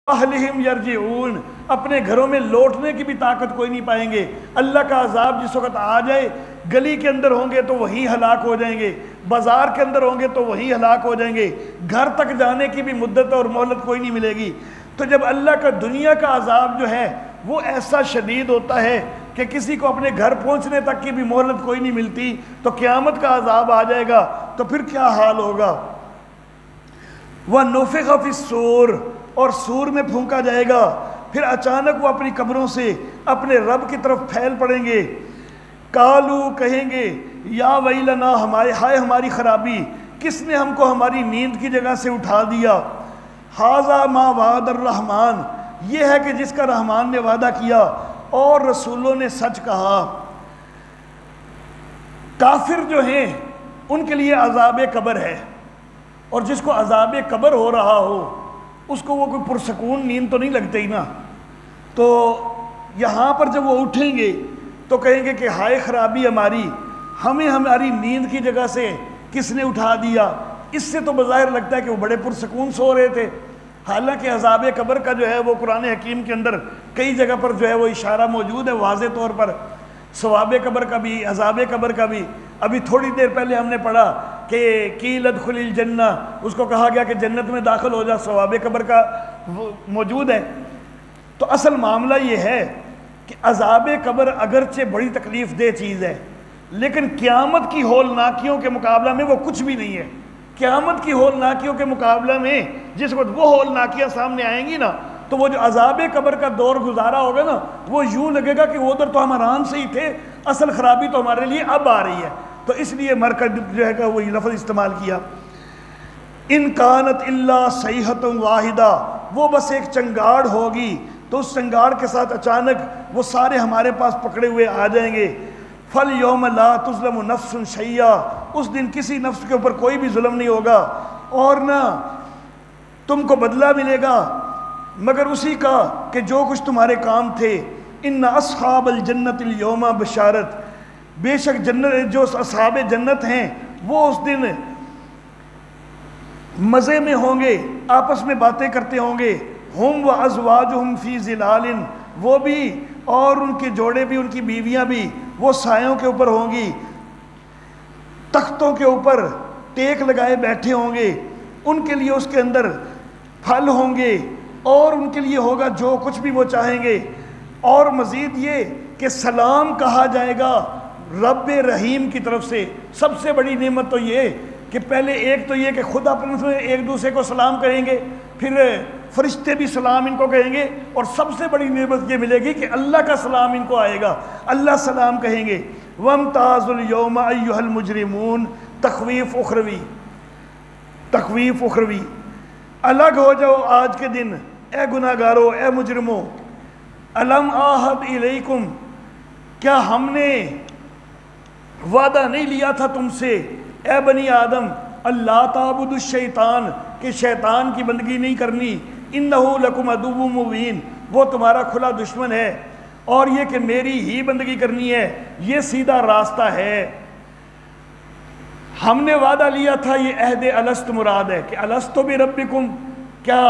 اہلہم یرجعون، اپنے گھروں میں لوٹنے کی بھی طاقت کوئی نہیں پائیں گے۔ اللہ کا عذاب جس وقت آ جائے، گلی کے اندر ہوں گے تو وہی ہلاک ہو جائیں گے، بازار کے اندر ہوں گے تو وہی ہلاک ہو جائیں گے، گھر تک جانے کی بھی مدت اور مہلت کوئی نہیں ملے گی۔ تو جب اللہ کا دنیا کا عذاب جو ہے وہ ایسا شدید ہوتا ہے کہ کسی کو اپنے گھر پہنچنے تک کی بھی مہلت کوئی نہیں ملتی، تو قیامت کا عذاب آ جائے گا تو پھر کیا حال ہوگا؟ وَنُفِخَ فِي الصُّورِ، اور سور میں پھونکا جائے گا، پھر اچانک وہ اپنی قبروں سے اپنے رب کی طرف پھیل پڑیں گے۔ قالو، کہیں گے، یا ویلنا، ہائے ہماری خرابی، کس نے ہم کو ہماری نیند کی جگہ سے اٹھا دیا۔ ھذا ما وعد الرحمن، یہ ہے کہ جس کا رحمان نے وعدہ کیا اور رسولوں نے سچ کہا۔ کافر جو ہیں ان کے لیے عذاب قبر ہے، اور جس کو عذاب قبر ہو رہا ہو اس کو وہ کوئی پرسکون نیند تو نہیں لگتی نا۔ تو یہاں پر جب وہ اٹھیں گے تو کہیں گے کہ ہائے خرابی ہماری، ہمیں ہماری نیند کی جگہ سے کس نے اٹھا دیا۔ اس سے تو بظاہر لگتا ہے کہ وہ بڑے پرسکون سو رہے تھے، حالانکہ عذاب قبر کا جو ہے وہ قرآن حکیم کے اندر کئی جگہ پر جو ہے وہ اشارہ موجود ہے واضح طور پر، ثواب قبر کا بھی، عذاب قبر کا بھی۔ ابھی تھوڑی دیر پہلے ہم نے پڑھا کہ قیل ادخل الجنہ، اس کو کہا گیا کہ جنت میں داخل ہو جا، ثواب قبر کا موجود ہے۔ تو اصل معاملہ یہ ہے کہ عذاب قبر اگرچہ بڑی تکلیف دہ چیز ہے، لیکن قیامت کی ہولناکیوں کے مقابلہ میں وہ کچھ بھی نہیں ہے۔ قیامت کی ہولناکیوں کے مقابلہ میں جس وقت وہ ہولناکیاں سامنے آئیں گی نا، تو وہ جو عذاب قبر کا دور گزارا ہوگا نا، وہ یوں لگے گا کہ وہ ادھر تو ہم آرام سے ہی تھے، اصل خرابی تو ہمارے لیے اب آ رہی ہے۔ تو اس لیے مرکز جو ہے کہ وہی لفظ استعمال کیا، ان کانت الا صیحۃ واحدہ، وہ بس ایک چنگاڑ ہوگی، تو اس چنگاڑ کے ساتھ اچانک وہ سارے ہمارے پاس پکڑے ہوئے آ جائیں گے۔ فَالْيَوْمَ لَا تُظْلَمُ نَفْسٌ شَيْئًا، اس دن کسی نفس کے اوپر کوئی بھی ظلم نہیں ہوگا، اور نہ تم کو بدلہ ملے گا مگر اسی کا کہ جو کچھ تمہارے کام تھے۔ ان اصحاب الجنت اليوم بشارت، بے شک جنت جو اصحاب جنت ہیں وہ اس دن مزے میں ہوں گے، آپس میں باتیں کرتے ہوں گے۔ ہم وازواجہم فی ظلال، وہ بھی اور ان کے جوڑے بھی، ان کی بیویاں بھی، وہ سایوں کے اوپر ہوں گی، تختوں کے اوپر ٹیک لگائے بیٹھے ہوں گے، ان کے لیے اس کے اندر پھل ہوں گے، اور ان کے لیے ہوگا جو کچھ بھی وہ چاہیں گے۔ اور مزید یہ کہ سلام کہا جائے گا رب رحیم کی طرف سے۔ سب سے بڑی نعمت تو یہ کہ پہلے ایک تو یہ کہ خود اپنے سے ایک دوسرے کو سلام کہیں گے، پھر فرشتے بھی سلام ان کو کہیں گے، اور سب سے بڑی نعمت یہ ملے گی کہ اللہ کا سلام ان کو آئے گا، اللہ سلام کہیں گے۔ وَامْتَازُوا الْيَوْمَ أَيُّهَا الْمُجْرِمُونَ، تخویف اخروی، تخویف اخروی، الگ ہو جاؤ آج کے دن اے گناہگارو، اے مجرمو۔ الم آہد الیکم، کیا ہم نے وعدہ نہیں لیا تھا تم سے اے بنی آدم، اللہ تعبدوا الشیطان، کہ شیطان کی بندگی نہیں کرنی، انہ لکم عدو مبین، وہ تمہارا کھلا دشمن ہے، اور یہ کہ میری ہی بندگی کرنی ہے، یہ سیدھا راستہ ہے۔ ہم نے وعدہ لیا تھا، یہ عہد الست مراد ہے کہ الست بربکم، کیا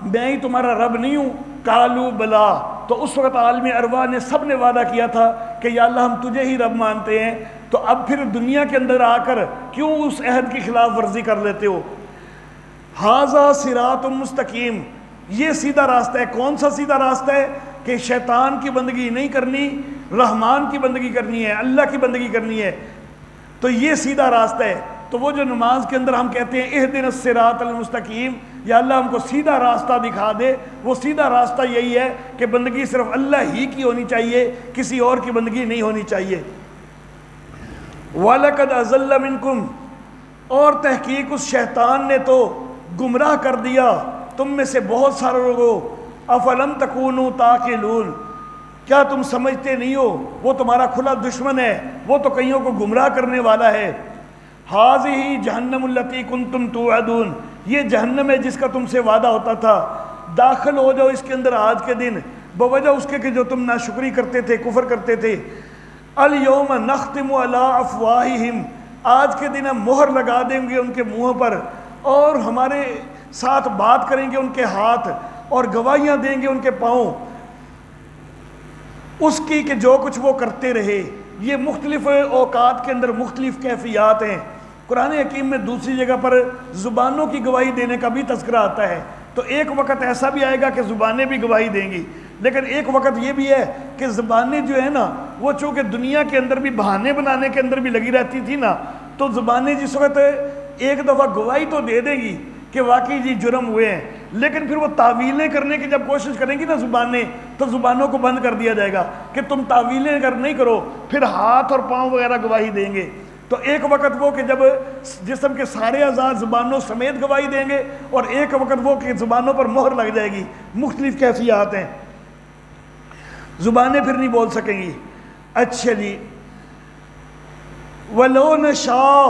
میں ہی تمہارا رب نہیں ہوں؟ قالوا بلا، تو اس وقت عالم ارواح نے سب نے وعدہ کیا تھا کہ یا اللہ ہم تجھے ہی رب مانتے ہیں، تو اب پھر دنیا کے اندر آ کر کیوں اس عہد کی خلاف ورزی کر لیتے ہو؟ ھذا صراط مستقیم، یہ سیدھا راستہ ہے۔ کون سا سیدھا راستہ ہے؟ کہ شیطان کی بندگی نہیں کرنی، رحمان کی بندگی کرنی ہے، اللہ کی بندگی کرنی ہے، تو یہ سیدھا راستہ ہے۔ تو وہ جو نماز کے اندر ہم کہتے ہیں اہدنا الصراط المستقیم، یا اللہ ہم کو سیدھا راستہ دکھا دے، وہ سیدھا راستہ یہی ہے کہ بندگی صرف اللہ ہی کی ہونی چاہیے، کسی اور کی بندگی نہیں ہونی چاہیے۔ وَلَقَدْ أَضَلَّ مِنْكُمْ، اور تحقیق اس شیطان نے تو گمراہ کر دیا تم میں سے بہت سارے لوگوں۔ أَفَلَمْ تَكُونُوا تَعْقِلُونَ، کیا تم سمجھتے نہیں ہو وہ تمہارا کھلا دشمن ہے، وہ تو کئیوں کو گمراہ کرنے والا ہے۔ هَذِهِ جَهَنَّمُ الَّتِي كُنْتُمْ تُوعَدُونَ، یہ جہنم ہے جس کا تم سے وعدہ ہوتا تھا، داخل ہو جاؤ اس کے اندر آج کے دن، بوجہ اس کے کہ جو تم ناشکری کرتے تھے، کفر کرتے تھے۔ الْيَوْمَ نَخْتِمُ عَلَىٰ أَفْوَاهِهِمْ، آج کے دن ہم مہر لگا دیں گے ان کے منہوں پر، اور ہمارے ساتھ بات کریں گے ان کے ہاتھ، اور گواہیاں دیں گے ان کے پاؤں اس کی کہ جو کچھ وہ کرتے رہے۔ یہ مختلف اوقات کے اندر مختلف کیفیات ہیں۔ قرآن حکیم میں دوسری جگہ پر زبانوں کی گواہی دینے کا بھی تذکرہ آتا ہے، تو ایک وقت ایسا بھی آئے گا کہ زبانیں بھی گواہی دیں گی، لیکن ایک وقت یہ بھی ہے کہ زبانیں جو ہے نا وہ چونکہ دنیا کے اندر بھی بہانے بنانے کے اندر بھی لگی رہتی تھی نا، تو زبانیں جس وقت ایک دفعہ گواہی تو دے دیں گی کہ واقعی جی جرم ہوئے ہیں، لیکن پھر وہ تعویلیں کرنے کی جب کوشش کریں گی نا زبانیں، تو زبانوں کو بند کر دیا جائے گا کہ تم تعویلیں اگر نہیں کرو، پھر ہاتھ اور پاؤں وغیرہ گواہی دیں گے۔ تو ایک وقت وہ کہ جب جسم کے سارے اعضاء زبانوں سمیت گواہی دیں گے، اور ایک وقت وہ کہ زبانوں پر مہر لگ جائے گی۔ مختلف کیفیات ہیں، زبانیں پھر نہیں بول سکیں گی۔ اچھا جی، وَلَوْ نَشَاءُ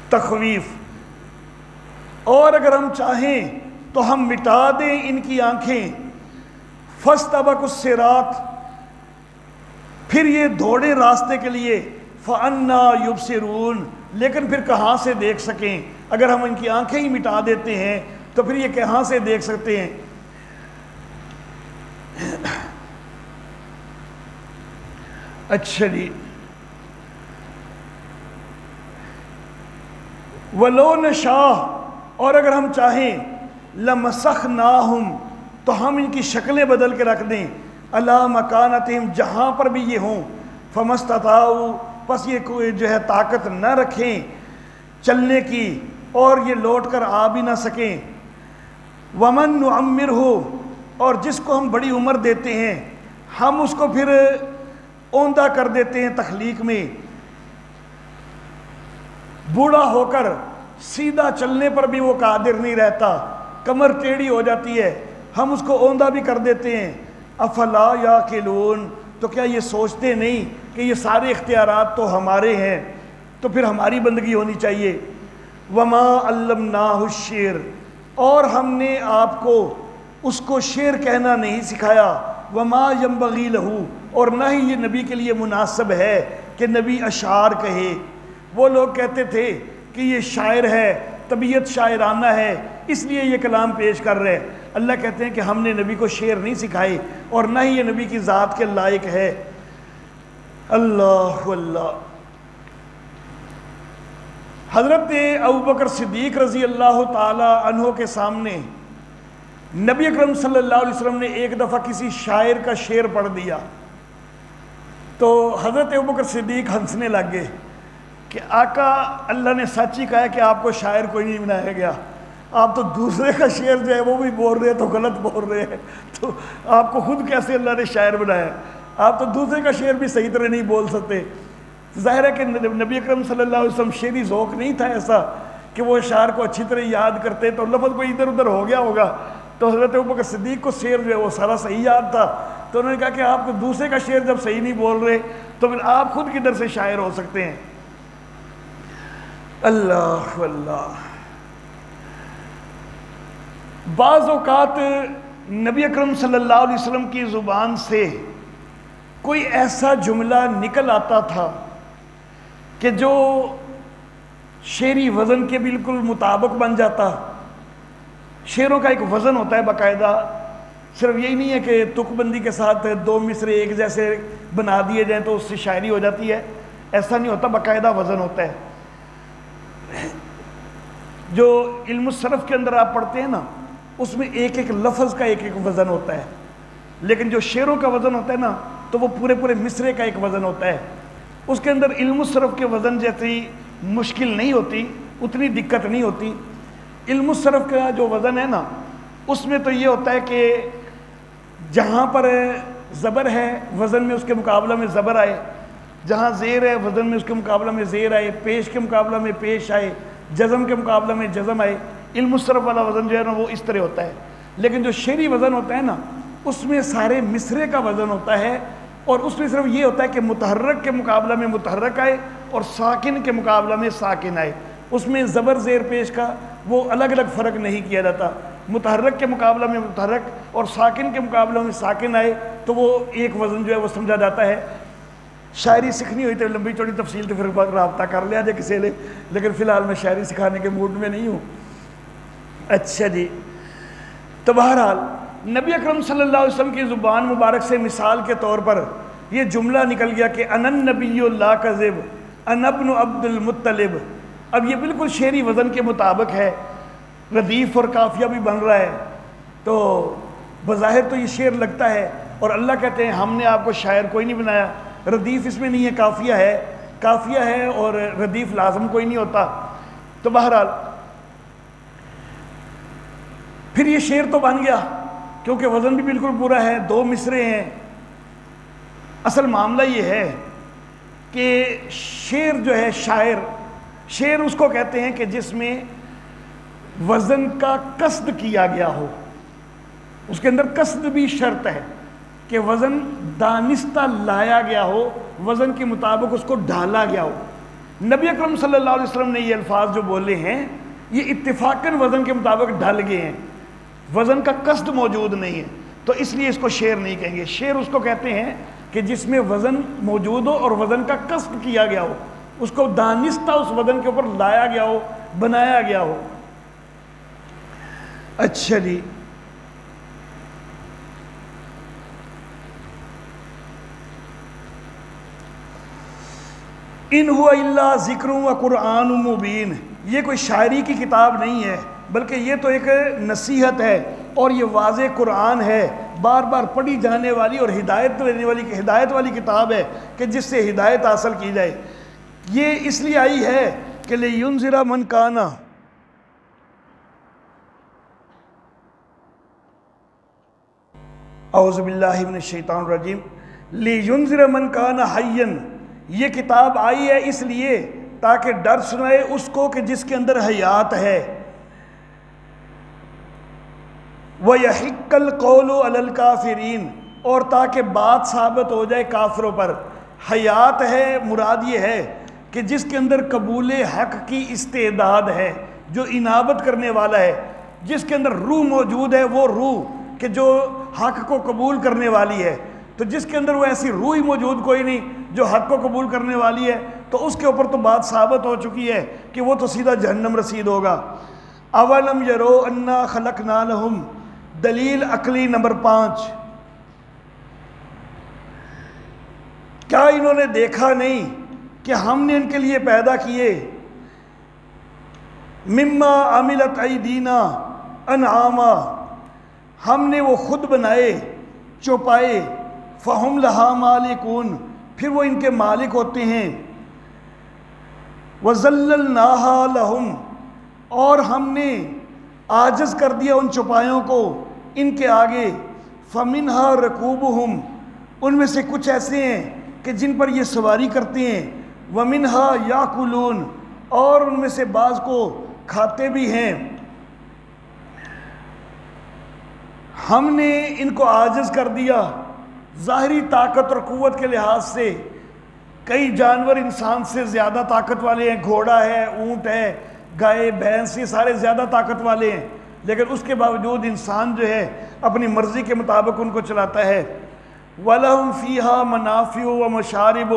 تخویف، اور اگر ہم چاہیں تو ہم مٹا دیں ان کی آنکھیں، فَاسْتَبَقُوا الصِّرَاطَ، پھر یہ دوڑے راستے کے لیے، فَأَنَّىٰ يُبْصِرُونَ، لیکن پھر کہاں سے دیکھ سکیں؟ اگر ہم ان کی آنکھیں ہی مٹا دیتے ہیں تو پھر یہ کہاں سے دیکھ سکتے ہیں؟ اچھا جی، وَلَوْ نَشَاءُ، اور اگر ہم چاہیں، لَمَسَخْنَاهُمْ، تو ہم ان کی شکلیں بدل کے رکھ دیں، عَلَىٰ مَكَانَتِهِمْ، جہاں پر بھی یہ ہوں، فَمَسْتَطَاعُوا، پس یہ کوئی جو ہے طاقت نہ رکھیں چلنے کی، اور یہ لوٹ کر آ بھی نہ سکیں۔ وَمَن نُعَمِّرْهُ، اور جس کو ہم بڑی عمر دیتے ہیں ہم اس کو پھر اوندھا کر دیتے ہیں تخلیق میں، بوڑھا ہو کر سیدھا چلنے پر بھی وہ قادر نہیں رہتا، کمر ٹیڑھی ہو جاتی ہے، ہم اس کو اوندھا بھی کر دیتے ہیں۔ افلا یاقلون، تو کیا یہ سوچتے نہیں کہ یہ سارے اختیارات تو ہمارے ہیں، تو پھر ہماری بندگی ہونی چاہیے۔ وما علمناہ الشعر، اور ہم نے آپ کو اس کو شعر کہنا نہیں سکھایا، وما ینبغی لہ، اور نہ ہی یہ نبی کے لیے مناسب ہے کہ نبی اشعار کہے۔ وہ لوگ کہتے تھے کہ یہ شاعر ہے، طبیعت شاعرانہ ہے، اس لیے یہ کلام پیش کر رہے ہیں۔ اللہ کہتے ہیں کہ ہم نے نبی کو شعر نہیں سکھائے، اور نہ ہی یہ نبی کی ذات کے لائق ہے۔ اللہ اللہ۔ حضرت ابوبکر صدیق رضی اللہ تعالی عنہ کے سامنے نبی اکرم صلی اللہ علیہ وسلم نے ایک دفعہ کسی شاعر کا شعر پڑھ دیا، تو حضرت ابوبکر صدیق ہنسنے لگ گئے کہ آقا، اللہ نے سچ ہی کہا ہے کہ آپ کو شاعر کوئی نہیں بنایا گیا، آپ تو دوسرے کا شعر جو ہے وہ بھی بول رہے ہیں تو غلط بول رہے ہیں، تو آپ کو خود کیسے اللہ نے شاعر بنایا؟ آپ تو دوسرے کا شعر بھی صحیح طرح نہیں بول سکتے۔ ظاہر ہے کہ نبی اکرم صلی اللہ علیہ وسلم شعری ذوق نہیں تھا ایسا کہ وہ شعر کو اچھی طرح یاد کرتے، تو لفظ کوئی ادھر ادھر ہو گیا ہوگا، تو حضرت ابوبکر صدیق کو شعر جو ہے وہ سارا صحیح یاد تھا، تو انہوں نے کہا کہ آپ کو دوسرے کا شعر جب صحیح نہیں بول رہے تو پھر آپ خود کدھر سے شاعر ہو سکتے ہیں؟ اللہ اللہ۔ بعض اوقات نبی اکرم صلی اللہ علیہ وسلم کی زبان سے کوئی ایسا جملہ نکل آتا تھا کہ جو شعری وزن کے بالکل مطابق بن جاتا۔ شعروں کا ایک وزن ہوتا ہے باقاعدہ، صرف یہی نہیں ہے کہ تک بندی کے ساتھ دو مصرے ایک جیسے بنا دیے جائیں تو اس سے شاعری ہو جاتی ہے، ایسا نہیں ہوتا، باقاعدہ وزن ہوتا ہے۔ جو علم الصرف کے اندر آپ پڑھتے ہیں نا، اس میں ایک ایک لفظ کا ایک ایک وزن ہوتا ہے، لیکن جو شعروں کا وزن ہوتا ہے نا تو وہ پورے پورے مصرے کا ایک وزن ہوتا ہے۔ اس کے اندر علم الصرف کے وزن جیسی مشکل نہیں ہوتی، اتنی دقت نہیں ہوتی۔ علم الصرف کا جو وزن ہے نا، اس میں تو یہ ہوتا ہے کہ جہاں پر زبر ہے وزن میں اس کے مقابلہ میں زبر آئے، جہاں زیر ہے وزن میں اس کے مقابلہ میں زیر آئے، پیش کے مقابلہ میں پیش آئے، جزم کے مقابلہ میں جزم آئے۔ علم الصرف والا وزن جو ہے نا وہ اس طرح ہوتا ہے، لیکن جو شعری وزن ہوتا ہے نا اس میں سارے مصرے کا وزن ہوتا ہے، اور اس میں صرف یہ ہوتا ہے کہ متحرک کے مقابلہ میں متحرک آئے اور ساکن کے مقابلہ میں ساکن آئے۔ اس میں زبر زیر پیش کا وہ الگ الگ فرق نہیں کیا جاتا، متحرک کے مقابلہ میں متحرک اور ساکن کے مقابلہ میں ساکن آئے تو وہ ایک وزن جو ہے وہ سمجھا جاتا ہے۔ شاعری سیکھنی ہوئی تو لمبی چوڑی تفصیل تو پھر رابطہ کر لیا جائے کسی نے، لیکن فی الحال میں شاعری سکھانے کے موڈ میں نہیں ہوں۔ اچھا جی، تو بہرحال نبی اکرم صلی اللہ علیہ وسلم کی زبان مبارک سے مثال کے طور پر یہ جملہ نکل گیا کہ انا النبی لا کذب انا ابن عبد المطلب. اب یہ بالکل شعری وزن کے مطابق ہے، ردیف اور قافیہ بھی بن رہا ہے، تو بظاہر تو یہ شعر لگتا ہے، اور اللہ کہتے ہیں ہم نے آپ کو شاعر کوئی نہیں بنایا. ردیف اس میں نہیں ہے، قافیہ ہے اور ردیف لازم کوئی نہیں ہوتا. تو بہرحال پھر یہ شعر تو بن گیا کیونکہ وزن بھی بالکل پورا ہے، 2 مصرے ہیں. اصل معاملہ یہ ہے کہ شعر جو ہے، شعر اس کو کہتے ہیں کہ جس میں وزن کا قصد کیا گیا ہو. اس کے اندر قصد بھی شرط ہے کہ وزن دانستہ لایا گیا ہو، وزن کے مطابق اس کو ڈھالا گیا ہو. نبی اکرم صلی اللہ علیہ وسلم نے یہ الفاظ جو بولے ہیں یہ اتفاقاً وزن کے مطابق ڈھل گئے ہیں، وزن کا قصد موجود نہیں ہے، تو اس لیے اس کو شعر نہیں کہیں گے. شعر اس کو کہتے ہیں کہ جس میں وزن موجود ہو اور وزن کا قصد کیا گیا ہو، اس کو دانستہ اس وزن کے اوپر لایا گیا ہو، بنایا گیا ہو. اچھا جی، ان ہوا الا ذکر و قرآن مبین. یہ کوئی شاعری کی کتاب نہیں ہے، بلکہ یہ تو ایک نصیحت ہے اور یہ واضح قرآن ہے، بار بار پڑھی جانے والی اور ہدایت والی کتاب ہے کہ جس سے ہدایت حاصل کی جائے. یہ اس لیے آئی ہے کہ لِيُنذِرَ مَنْ كَانَ اعوذ باللہ من الشیطان الرجیم لِيُنذِرَ مَنْ كَانَ حَيًّا. یہ کتاب آئی ہے اس لیے تاکہ ڈر سنائے اس کو کہ جس کے اندر حیات ہے. وَيَحِقَّ الْقَوْلُ عَلَى الْكَافِرِينَ. اور تاکہ بات ثابت ہو جائے کافروں پر. حیات ہے مراد یہ ہے کہ جس کے اندر قبول حق کی استعداد ہے، جو انابت کرنے والا ہے، جس کے اندر روح موجود ہے، وہ روح کہ جو حق کو قبول کرنے والی ہے. تو جس کے اندر وہ ایسی روح ہی موجود کوئی نہیں جو حق کو قبول کرنے والی ہے، تو اس کے اوپر تو بات ثابت ہو چکی ہے کہ وہ تو سیدھا جہنم رسید ہوگا. اولم یرو انا خلقنا لہم. دلیل عقلی نمبر 5، کیا انہوں نے دیکھا نہیں کہ ہم نے ان کے لیے پیدا کیے مما عملت ایدینا انعاما. ہم نے وہ خود بنائے چوپائے، فہم لہا مالکون. پھر وہ ان کے مالک ہوتے ہیں. وَذَلَّلْنَاهَا لَهُمْ. اور ہم نے عاجز کر دیا ان چوپایوں کو ان کے آگے. فَمِنْهَا رَكُوبُهُمْ. ان میں سے کچھ ایسے ہیں کہ جن پر یہ سواری کرتے ہیں. وَمِنْهَا يَأْكُلُونَ. اور ان میں سے بعض کو کھاتے بھی ہیں. ہم نے ان کو عاجز کر دیا ظاہری طاقت اور قوت کے لحاظ سے. کئی جانور انسان سے زیادہ طاقت والے ہیں، گھوڑا ہے، اونٹ ہے، گائے، بھینس، یہ سارے زیادہ طاقت والے ہیں، لیکن اس کے باوجود انسان جو ہے اپنی مرضی کے مطابق ان کو چلاتا ہے. وَلَهُمْ فِيهَا مَنَافِعُ وَمَشَارِبُ.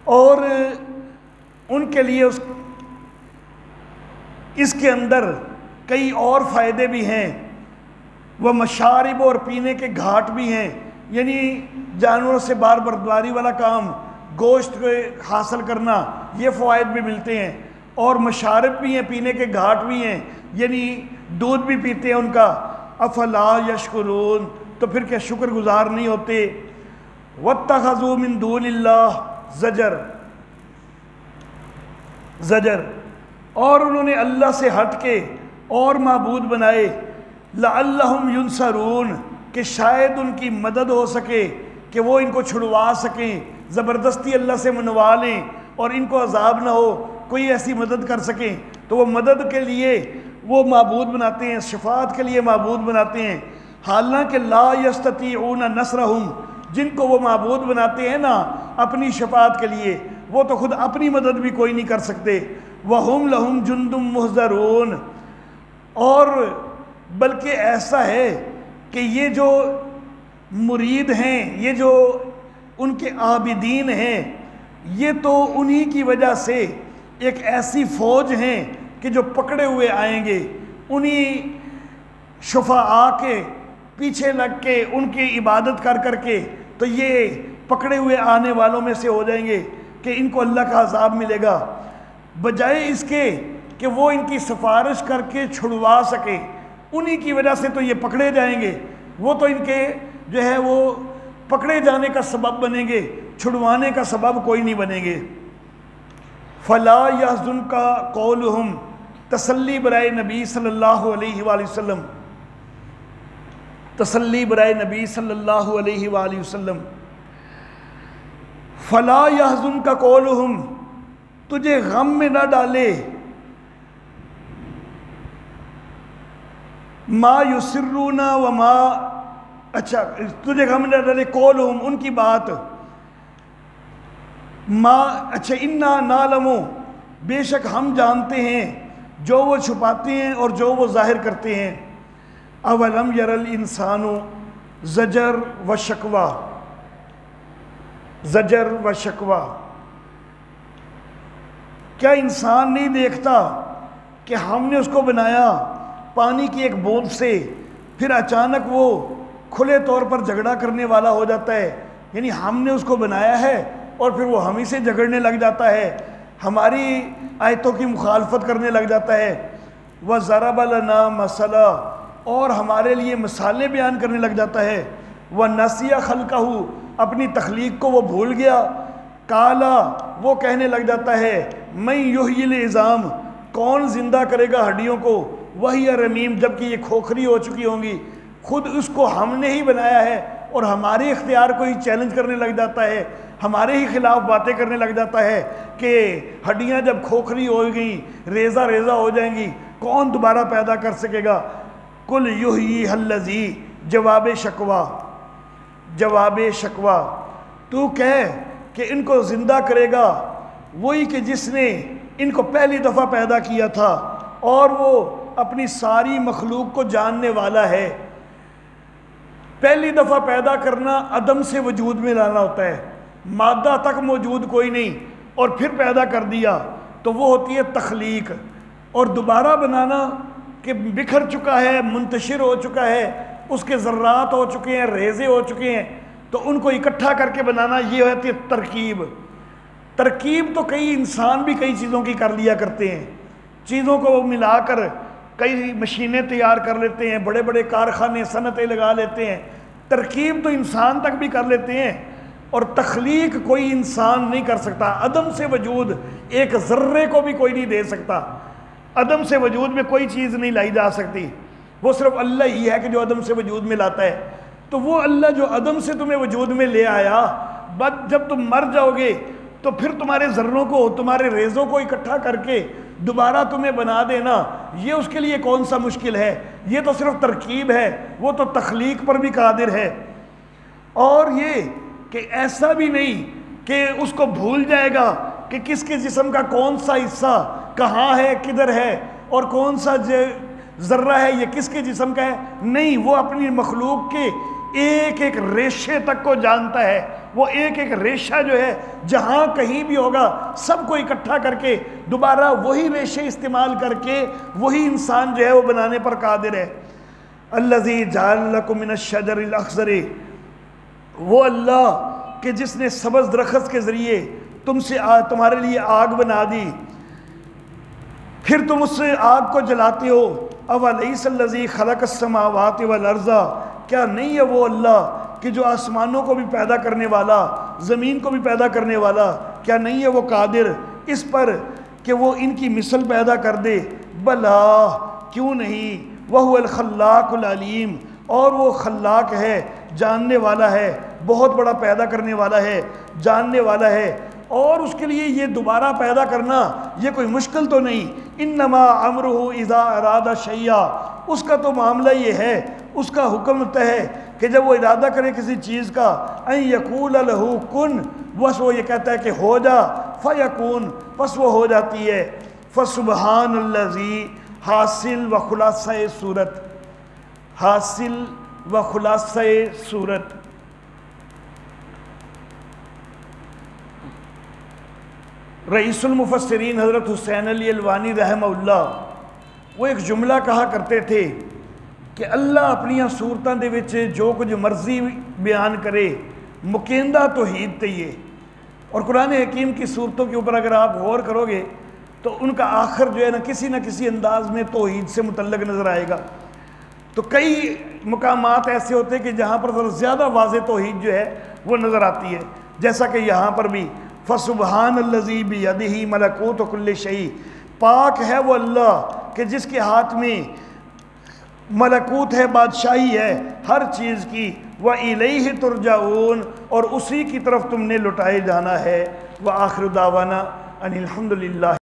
اور ان کے لیے اس کے اندر کئی اور فائدے بھی ہیں. وَمَشَارِبُ. اور پینے کے گھاٹ بھی ہیں، یعنی جانوروں سے بار برداری والا کام، گوشت کو حاصل کرنا، یہ فوائد بھی ملتے ہیں. اور مشارب بھی ہیں، پینے کے گھاٹ بھی ہیں، یعنی دودھ بھی پیتے ہیں ان کا. افلا یشکرون. تو پھر کیا شکر گزار نہیں ہوتے. واتخذوا من دون اللہ زجر. اور انہوں نے اللہ سے ہٹ کے اور معبود بنائے. لعلہم ینصرون. کہ شاید ان کی مدد ہو سکے، کہ وہ ان کو چھڑوا سکیں، زبردستی اللہ سے منوا لیں اور ان کو عذاب نہ ہو، کوئی ایسی مدد کر سکیں. تو وہ مدد کے لیے وہ معبود بناتے ہیں، شفاعت کے لیے معبود بناتے ہیں. حالانکہ لا یستطیعون نصرہم. جن کو وہ معبود بناتے ہیں نا اپنی شفاعت کے لیے، وہ تو خود اپنی مدد بھی کوئی نہیں کر سکتے. وہم لہم جند محضرون. اور بلکہ ایسا ہے کہ یہ جو مرید ہیں، یہ جو ان کے عابدین ہیں، یہ تو انہی کی وجہ سے ایک ایسی فوج ہیں کہ جو پکڑے ہوئے آئیں گے. انہی شفعاء کے پیچھے لگ کے ان کی عبادت کر کر کے تو یہ پکڑے ہوئے آنے والوں میں سے ہو جائیں گے کہ ان کو اللہ کا عذاب ملے گا، بجائے اس کے کہ وہ ان کی سفارش کر کے چھڑوا سکے، انہی کی وجہ سے تو یہ پکڑے جائیں گے، وہ تو ان کے جو ہے وہ پکڑے جانے کا سبب بنیں گے، چھڑوانے کا سبب کوئی نہیں بنیں گے۔ فلا یحزنک قولہم، تسلی برائے نبی صلی اللہ علیہ وآلہ وسلم، تسلی برائے نبی صلی اللہ علیہ وآلہ وسلم۔ فلا یحزنک قولہم، تجھے غم میں نہ ڈالے، ما یسرون وما، اچھا تجھے غم نہ ڈالے قولہم، ان کی بات، ما، اچھا انا نعلم، بے شک ہم جانتے ہیں جو وہ چھپاتے ہیں اور جو وہ ظاہر کرتے ہیں۔ اولم یر الانسان، زجر و شکوہ، زجر و شکوہ، کیا انسان نہیں دیکھتا کہ ہم نے اس کو بنایا پانی کی ایک بوند سے، پھر اچانک وہ کھلے طور پر جھگڑا کرنے والا ہو جاتا ہے، یعنی ہم نے اس کو بنایا ہے اور پھر وہ ہم ہی سے جھگڑنے لگ جاتا ہے، ہماری آیتوں کی مخالفت کرنے لگ جاتا ہے۔ وَضَرَبَ لَنَا مَثَلًا، اور ہمارے لیے مثالیں بیان کرنے لگ جاتا ہے۔ وَنَسِيَ خَلْقَهُ، اپنی تخلیق کو وہ بھول گیا۔ کالا، وہ کہنے لگ جاتا ہے مَن یحیی العظام، کون زندہ کرے گا ہڈیوں کو، وَهِیَ رَمِیمٌ، جبکہ یہ کھوکھری ہو چکی ہوں گی، خود اس کو ہم نے ہی بنایا ہے اور ہمارے اختیار کو ہی چیلنج کرنے لگ جاتا ہے، ہمارے ہی خلاف باتیں کرنے لگ جاتا ہے کہ ہڈیاں جب کھوکھری ہو گئیں، ریزہ ریزہ ہو جائیں گی، کون دوبارہ پیدا کر سکے گا۔ قُلْ یحییھا الذی، جواب شکوہ، جواب شکوہ، تو کہہ کہ ان کو زندہ کرے گا وہی کہ جس نے ان کو پہلی دفعہ پیدا کیا تھا، اور وہ اپنی ساری مخلوق کو جاننے والا ہے۔ پہلی دفعہ پیدا کرنا عدم سے وجود میں لانا ہوتا ہے، مادہ تک موجود کوئی نہیں اور پھر پیدا کر دیا تو وہ ہوتی ہے تخلیق، اور دوبارہ بنانا کہ بکھر چکا ہے، منتشر ہو چکا ہے، اس کے ذرات ہو چکے ہیں، ریزے ہو چکے ہیں، تو ان کو اکٹھا کر کے بنانا، یہ ہوتی ہے ترکیب۔ ترکیب تو کئی انسان بھی کئی چیزوں کی کر لیا کرتے ہیں، چیزوں کو ملا کر کئی مشینیں تیار کر لیتے ہیں، بڑے بڑے کارخانے صنعتیں لگا لیتے ہیں، ترکیب تو انسان تک بھی کر لیتے ہیں، اور تخلیق کوئی انسان نہیں کر سکتا۔ عدم سے وجود ایک ذرے کو بھی کوئی نہیں دے سکتا، عدم سے وجود میں کوئی چیز نہیں لائی جا سکتی، وہ صرف اللہ ہی ہے کہ جو عدم سے وجود میں لاتا ہے۔ تو وہ اللہ جو عدم سے تمہیں وجود میں لے آیا، جب تم مر جاؤ گے تو پھر تمہارے ذروں کو، تمہارے ریزوں کو اکٹھا کر کے دوبارہ تمہیں بنا دینا، یہ اس کے لیے کون سا مشکل ہے؟ یہ تو صرف ترکیب ہے، وہ تو تخلیق پر بھی قادر ہے۔ اور یہ کہ ایسا بھی نہیں کہ اس کو بھول جائے گا کہ کس کے جسم کا کون سا حصہ کہاں ہے، کدھر ہے، اور کون سا ذرہ ہے یہ کس کے جسم کا ہے، نہیں، وہ اپنی مخلوق کے ایک ایک ریشے تک کو جانتا ہے، وہ ایک ایک ریشہ جو ہے جہاں کہیں بھی ہوگا سب کو اکٹھا کر کے دوبارہ وہی ریشے استعمال کر کے وہی انسان جو ہے وہ بنانے پر قادر ہے۔ الذی جعل لکم من الشجر الاخضر، وہ اللہ کہ جس نے سبز درخت کے ذریعے تمہارے لیے آگ بنا دی، پھر تم اس سے آگ کو جلاتے ہو۔ اولیس الذی خلق السماوات والارض، کیا نہیں ہے وہ اللہ کہ جو آسمانوں کو بھی پیدا کرنے والا، زمین کو بھی پیدا کرنے والا، کیا نہیں ہے وہ قادر اس پر کہ وہ ان کی مثل پیدا کر دے؟ بلا، کیوں نہیں، وہو الخلاق العلیم، اور وہ خلاق ہے، جاننے والا ہے، بہت بڑا پیدا کرنے والا ہے، جاننے والا ہے، اور اس کے لیے یہ دوبارہ پیدا کرنا یہ کوئی مشکل تو نہیں۔ انما امرہ اذا اراد شیئا، اس کا تو معاملہ یہ ہے، اس کا حکم ہے کہ جب وہ ارادہ کرے کسی چیز کا، ان یقول لہ کن، بس وہ یہ کہتا ہے کہ ہو جا، فیکون، پس وہ ہو جاتی ہے۔ فسبحان الذی، حاصل و خلاصہ صورت، حاصل و خلاصہ صورت، رئیس المفسرین حضرت حسین علی الوانی رحمہ اللہ وہ ایک جملہ کہا کرتے تھے کہ اللہ اپنی صورتوں دے وچ جو کچھ مرضی بیان کرے مکیندہ توحید تے یہ، اور قرآن حکیم کی صورتوں کے اوپر اگر آپ غور کرو گے تو ان کا آخر جو ہے نہ کسی انداز میں توحید سے متعلق نظر آئے گا۔ تو کئی مقامات ایسے ہوتے ہیں کہ جہاں پر زیادہ واضح توحید جو ہے وہ نظر آتی ہے، جیسا کہ یہاں پر بھی فَسُبْحَانَ الَّذِي بِيَدِهِ مَلَكُوتُ كُلِّ شَيْءٍ، پاک ہے وہ اللہ کہ جس کے ہاتھ میں ملکوت ہے، بادشاہی ہے ہر چیز کی، وَإِلَيْهِ تُرْجَعُونَ، اور اسی کی طرف تم نے لٹائے جانا ہے۔ وَآخِرُ دَعْوَانَا أَنِ الْحَمْدُ لِلَّهِ